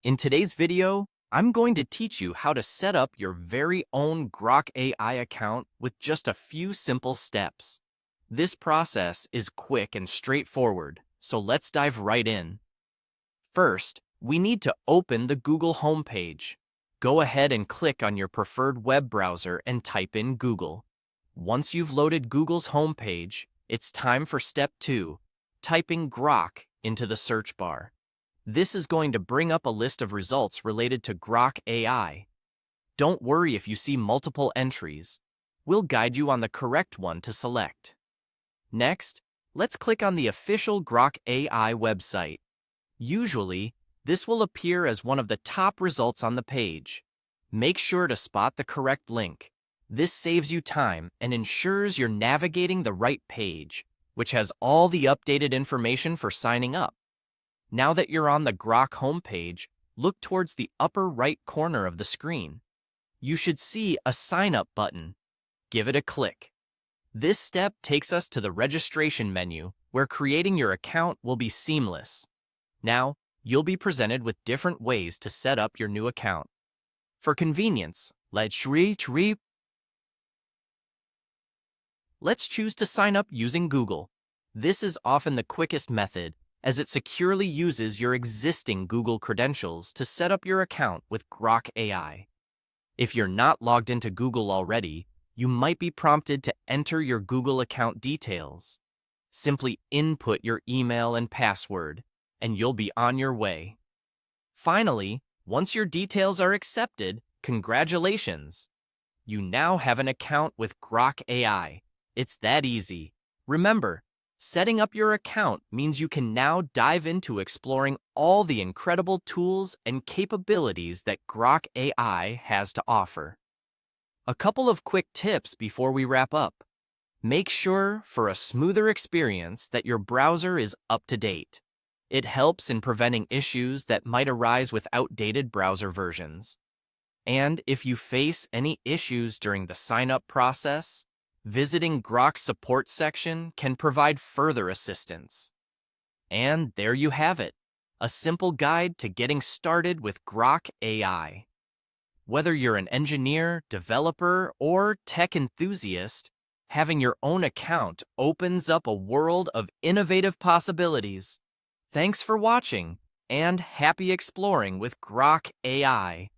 In today's video, I'm going to teach you how to set up your very own Grok AI account with just a few simple steps. This process is quick and straightforward, so let's dive right in. First, we need to open the Google homepage. Go ahead and click on your preferred web browser and type in Google. Once you've loaded Google's homepage, it's time for step 2, typing Grok into the search bar. This is going to bring up a list of results related to Grok AI. Don't worry if you see multiple entries. We'll guide you on the correct one to select. Next, let's click on the official Grok AI website. Usually, this will appear as one of the top results on the page. Make sure to spot the correct link. This saves you time and ensures you're navigating the right page, which has all the updated information for signing up. Now that you're on the Grok homepage, look towards the upper right corner of the screen. You should see a Sign Up button. Give it a click. This step takes us to the registration menu, where creating your account will be seamless. Now, you'll be presented with different ways to set up your new account. For convenience, let's choose to sign up using Google. This is often the quickest method, as it securely uses your existing Google credentials to set up your account with Grok AI. If you're not logged into Google already, you might be prompted to enter your Google account details. Simply input your email and password, and you'll be on your way. Finally, once your details are accepted, congratulations! You now have an account with Grok AI. It's that easy. Remember, setting up your account means you can now dive into exploring all the incredible tools and capabilities that Grok AI has to offer. A couple of quick tips before we wrap up. Make sure, for a smoother experience, that your browser is up to date. It helps in preventing issues that might arise with outdated browser versions. And if you face any issues during the sign-up process, visiting Grok's support section can provide further assistance. And there you have it, a simple guide to getting started with Grok AI. Whether you're an engineer, developer, or tech enthusiast, having your own account opens up a world of innovative possibilities. Thanks for watching, and happy exploring with Grok AI.